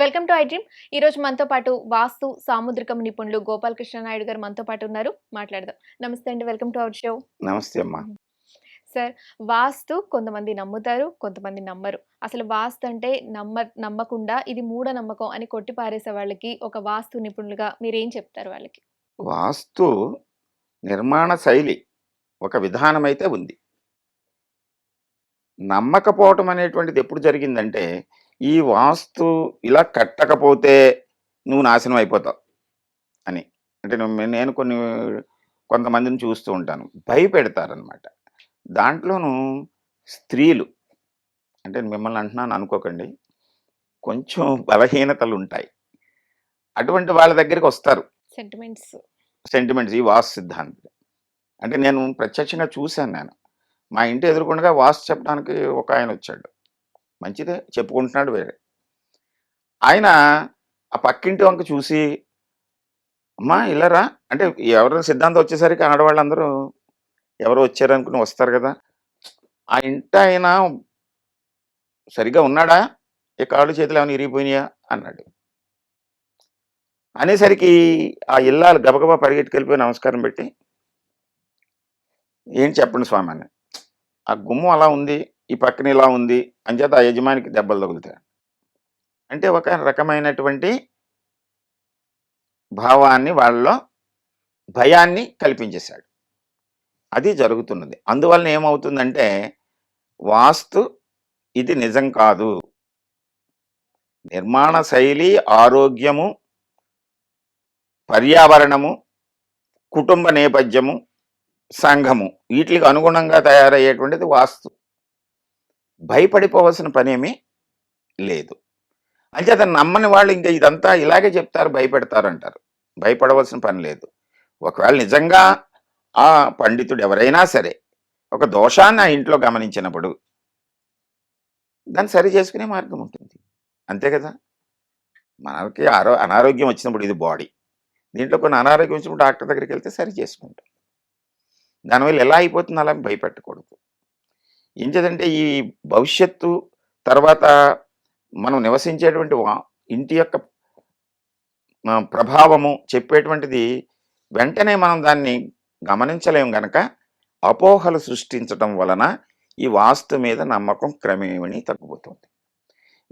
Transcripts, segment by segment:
Welcome to I dream. ఈరోజు మనతో పాటు వాస్తు సాముద్రికం నిపుణులు గోపాలకృష్ణ నాయుడు గారు మనతో పాటు ఉన్నారు. మాట్లాడదాం. నమస్తే అండి. Welcome to our show. నమస్తే అమ్మా. సార్, వాస్తు కొంతమంది నమ్ముతారు, కొంతమంది నమ్మరు. అసలు వాస్తు అంటే నమ్మకుండా ఇది మూఢనమ్మకం అని కొట్టి పారేసే వాళ్ళకి ఒక వాస్తు నిపుణులుగా మీరేం చెప్తారు వాళ్ళకి? వాస్తు నిర్మాణ శైలి ఒక విధానమైతే ఉంది. నమ్మకపోవటం అనేటువంటిది ఎప్పుడు జరిగిందంటే, ఈ వాస్తు ఇలా కట్టకపోతే నువ్వు నాశనం అయిపోతావు అని. అంటే నేను కొంతమందిని చూస్తూ ఉంటాను. భయపెడతారనమాట. దాంట్లోనూ స్త్రీలు, అంటే మిమ్మల్ని అంటున్నాను అనుకోకండి, కొంచెం బలహీనతలుంటాయి. అటువంటి వాళ్ళ దగ్గరికి వస్తారు సెంటిమెంట్స్ ఈ వాస్తు సిద్ధాంతం. అంటే నేను ప్రత్యక్షంగా చూశాను. మా ఇంటి ఎదురుకుండా వాస్తు చెప్పడానికి ఒక ఆయన వచ్చాడు. మంచిదే, చెప్పుకుంటున్నాడు వేరే. ఆయన ఆ పక్కింటి వంక చూసి, అమ్మా ఇల్లరా అంటే ఎవరైనా సిద్ధాంతం వచ్చేసరికి ఆడవాళ్ళందరూ ఎవరో వచ్చారనుకుని వస్తారు కదా. ఆ ఇంటి ఆయన సరిగా ఉన్నాడా, ఏ కాళ్ళు చేతులు ఏమైనా ఇరిగిపోయినాయా అన్నాడు. అనేసరికి ఆ ఇల్లాలు గబగబా పరిగెట్టుకెళ్ళిపోయి నమస్కారం పెట్టి, ఏం చెప్పండి స్వామి అని. ఆ గుమ్మం అలా ఉంది, ఈ పక్కన ఇలా ఉంది అంచేత ఆ యజమానికి దెబ్బలు తగులుతాయి. అంటే ఒక రకమైనటువంటి భావాన్ని వాళ్ళలో భయాన్ని కల్పించేశాడు. అది జరుగుతున్నది. అందువలన ఏమవుతుందంటే, వాస్తు ఇది నిజం కాదు. నిర్మాణ శైలి, ఆరోగ్యము, పర్యావరణము, కుటుంబ నేపథ్యము, సంఘము, వీటికి అనుగుణంగా తయారయ్యేటువంటిది వాస్తు. భయపడిపోవలసిన పనేమీ లేదు. అంచేత నమ్మని వాళ్ళు ఇంకా ఇదంతా ఇలాగే చెప్తారు, భయపెడతారు అంటారు. భయపడవలసిన పని లేదు. ఒకవేళ నిజంగా ఆ పండితుడు ఎవరైనా సరే ఒక దోషాన్ని ఆ ఇంట్లో గమనించినప్పుడు దాన్ని సరి చేసుకునే మార్గం ఉంటుంది. అంతే కదా. మనకి అనారోగ్యం వచ్చినప్పుడు ఇది బాడీ, దీంట్లో కొన్ని అనారోగ్యం వచ్చినప్పుడు డాక్టర్ దగ్గరికి వెళ్తే సరి చేసుకుంటాం. దానివల్ల ఎలా అయిపోతుంది అలా భయపెట్టకూడదు. ఏం చేదంటే ఈ భవిష్యత్తు తర్వాత మనం నివసించేటువంటి ఇంటి యొక్క ప్రభావము చెప్పేటువంటిది వెంటనే మనం దాన్ని గమనించలేము గనక అపోహలు సృష్టించటం వలన ఈ వాస్తు మీద నమ్మకం క్రమేణి తగ్గిపోతుంది.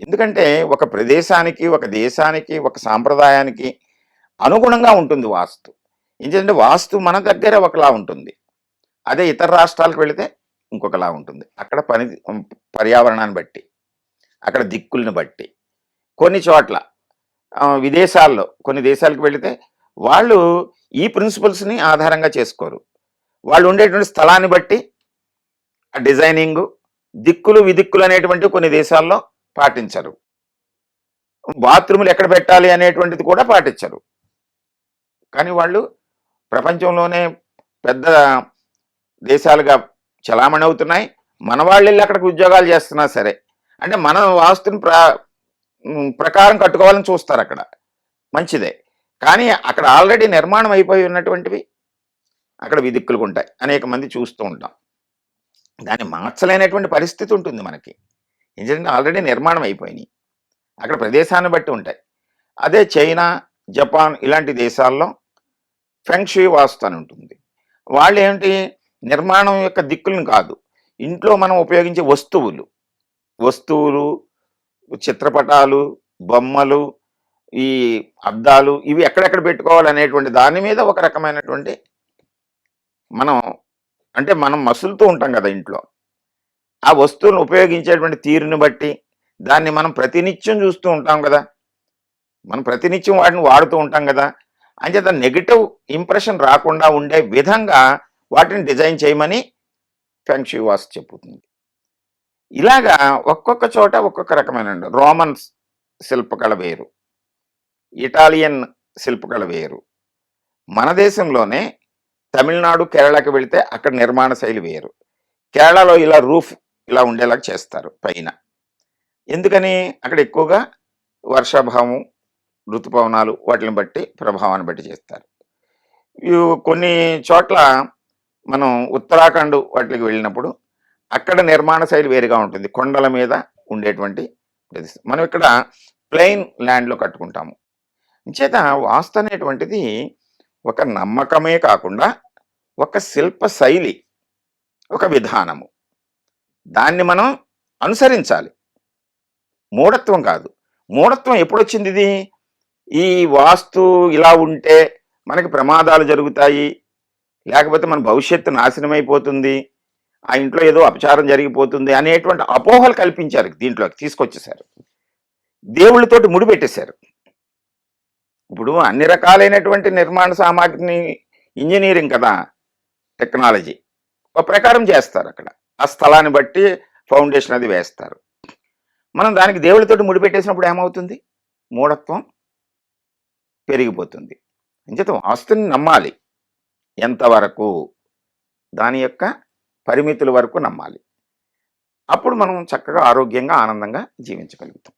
ఎందుకంటే ఒక ప్రదేశానికి, ఒక దేశానికి, ఒక సాంప్రదాయానికి అనుగుణంగా ఉంటుంది వాస్తు. ఏంటంటే వాస్తు మన దగ్గర ఒకలా ఉంటుంది, అదే ఇతర రాష్ట్రాలకు వెళితే ఇంకొకలా ఉంటుంది. అక్కడ పర్యావరణాన్ని బట్టి, అక్కడ దిక్కుల్ని బట్టి, కొన్ని చోట్ల విదేశాల్లో కొన్ని దేశాలకు వెళితే వాళ్ళు ఈ ప్రిన్సిపల్స్ని ఆధారంగా చేసుకోరు. వాళ్ళు ఉండేటువంటి స్థలాన్ని బట్టి ఆ డిజైనింగు, దిక్కులు విదిక్కులు అనేటువంటివి కొన్ని దేశాల్లో పాటించరు. బాత్రూములు ఎక్కడ పెట్టాలి అనేటువంటిది కూడా పాటించరు. కానీ వాళ్ళు ప్రపంచంలోనే పెద్ద దేశాలుగా చలామణి అవుతున్నాయి. మన వాళ్ళు వెళ్ళి అక్కడికి ఉద్యోగాలు చేస్తున్నా సరే, అంటే మన వాస్తుని ప్రకారం కట్టుకోవాలని చూస్తారు. అక్కడ మంచిదే, కానీ అక్కడ ఆల్రెడీ నిర్మాణం అయిపోయి ఉన్నటువంటివి అక్కడ విదిక్కులు ఉంటాయి. అనేక మంది చూస్తూ ఉంటాం. దాన్ని మార్చలేనటువంటి పరిస్థితి ఉంటుంది మనకి. ఎందుకంటే ఆల్రెడీ నిర్మాణం అయిపోయినాయి, అక్కడ ప్రదేశాన్ని బట్టి ఉంటాయి. అదే చైనా, జపాన్ ఇలాంటి దేశాల్లో ఫెంగ్షుయి వాస్తు అని ఉంటుంది. వాళ్ళు ఏంటి, నిర్మాణం యొక్క దిక్కులను కాదు, ఇంట్లో మనం ఉపయోగించే వస్తువులు, చిత్రపటాలు, బొమ్మలు, ఈ అద్దాలు, ఇవి ఎక్కడెక్కడ పెట్టుకోవాలి అనేటువంటి దాని మీద ఒక రకమైనటువంటి మనం మసులుతూ ఉంటాం కదా ఇంట్లో. ఆ వస్తువులను ఉపయోగించేటువంటి తీరుని బట్టి దాన్ని మనం ప్రతినిత్యం చూస్తూ ఉంటాం కదా, మనం ప్రతినిత్యం వాటిని వాడుతూ ఉంటాం కదా. అంచేత నెగిటివ్ ఇంప్రెషన్ రాకుండా ఉండే విధంగా వాటిని డిజైన్ చేయమని ఫెంగ్షుయి వాస్తు చెప్పుతుంది. ఇలాగా ఒక్కొక్క చోట ఒక్కొక్క రకమైన రోమన్ శిల్పకళ వేరు, ఇటాలియన్ శిల్పకళ వేరు. మన దేశంలోనే తమిళనాడు, కేరళకి వెళితే అక్కడ నిర్మాణ శైలి వేరు. కేరళలో ఇలా రూఫ్ ఇలా ఉండేలాగా చేస్తారు పైన. ఎందుకని, అక్కడ ఎక్కువగా వర్షాభావం, ఋతుపవనాలు వాటిని బట్టి ప్రభావాన్ని బట్టి చేస్తారు. కొన్ని చోట్ల మనం ఉత్తరాఖండ్ వాటికి వెళ్ళినప్పుడు అక్కడ నిర్మాణ శైలి వేరుగా ఉంటుంది, కొండల మీద ఉండేటువంటి ప్రదేశం. మనం ఇక్కడ ప్లెయిన్ ల్యాండ్లో కట్టుకుంటాము. చేత వాస్తు అనేటువంటిది ఒక నమ్మకమే కాకుండా ఒక శిల్ప శైలి, ఒక విధానము. దాన్ని మనం అనుసరించాలి, మూఢత్వం కాదు. మూఢత్వం ఎప్పుడొచ్చింది ఇది? ఈ వాస్తు ఇలా ఉంటే మనకి ప్రమాదాలు జరుగుతాయి, లేకపోతే మన భవిష్యత్తు నాశనమైపోతుంది, ఆ ఇంట్లో ఏదో అపచారం జరిగిపోతుంది అనేటువంటి అపోహలు కల్పించారు, దీంట్లోకి తీసుకొచ్చేసారు, దేవుళ్ళతోటి ముడిపెట్టేశారు. ఇప్పుడు అన్ని రకాలైనటువంటి నిర్మాణ సామాగ్రిని ఇంజనీరింగ్ కదా, టెక్నాలజీ ఒక ప్రకారం చేస్తారు. అక్కడ ఆ స్థలాన్ని బట్టి ఫౌండేషన్ అది వేస్తారు. మనం దానికి దేవుళ్ళతోటి ముడిపెట్టేసినప్పుడు ఏమవుతుంది? మూఢత్వం పెరిగిపోతుంది. అంచేత వాస్తుని నమ్మాలి, ఎంతవరకు దాని యొక్క పరిమితుల వరకు నమ్మాలి. అప్పుడు మనం చక్కగా ఆరోగ్యంగా ఆనందంగా జీవించగలుగుతాం.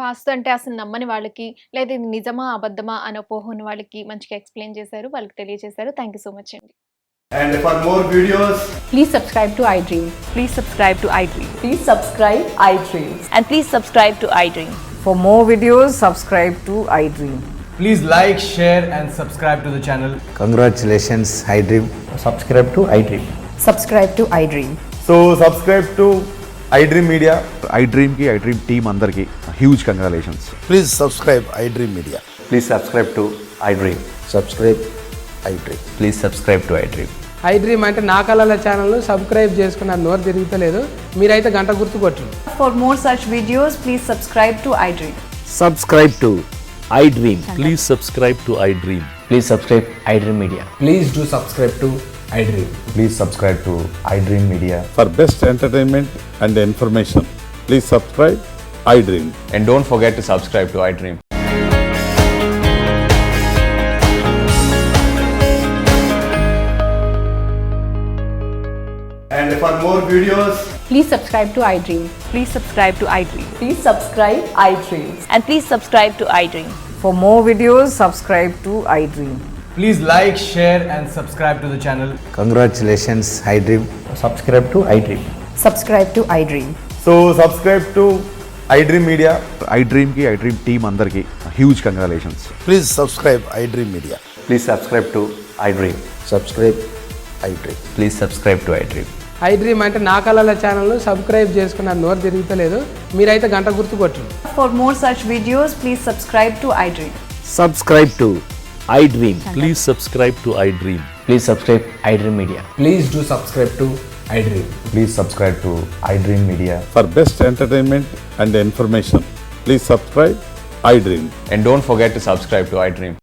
వాస్తు అంటే అసలు నమ్మని వాళ్ళకి, లేదా ఇది నిజమా అబద్ధమా అనే అపోహ ఉన్న వాళ్ళకి మంచిగా ఎక్స్ప్లెయిన్ చేశారు, వాళ్ళకి తెలియజేశారు. థ్యాంక్ యూ సో మచ్ అండి. And for more videos, Please subscribe to iDream. Please subscribe to iDream. Please subscribe iDream. And please subscribe to iDream. For more videos, subscribe to iDream. please like, share and subscribe to the channel. Congratulations, iDream. Subscribe to iDream. Subscribe to iDream. So subscribe to iDream Media. iDream team అందరికి huge congratulations. Please subscribe iDream Media. Please subscribe to iDream. Subscribe iDream. Please subscribe to iDream. iDream అంటే నా కళల channel subscribe చేసుకున్న నోరు తిరుగుతలేదు, మీరైతే గంట గుర్తు కొట్టండి. For more such videos, please subscribe to iDream. Subscribe to iDream. Please subscribe to iDream. Please subscribe iDream Media. Please do subscribe to iDream. Please subscribe to iDream Media. For best entertainment and information, please subscribe iDream. And don't forget to subscribe to iDream. And for more videos, Please subscribe to iDream. Please subscribe to iDream. Please subscribe iDream. And please subscribe to iDream. For more videos, subscribe to iDream. please like, share and subscribe to the channel. Congratulations, iDream. Subscribe to iDream. Subscribe to iDream. So subscribe to iDream Media. iDream team అందరికి huge congratulations. Please subscribe iDream Media. Please subscribe to iDream. Subscribe iDream. Please subscribe to iDream. iDream అంటే నా కళల channel subscribe చేసుకున్న నోరు తిరుగుతలేదు, మీరైతే గంట గుర్తు కొట్టండి. For more such videos, please subscribe to iDream. Subscribe to iDream. Please subscribe to iDream. Please subscribe iDream Media. Please do subscribe to iDream. Please subscribe to iDream Media. For best entertainment and information, please subscribe iDream. And don't forget to subscribe to iDream.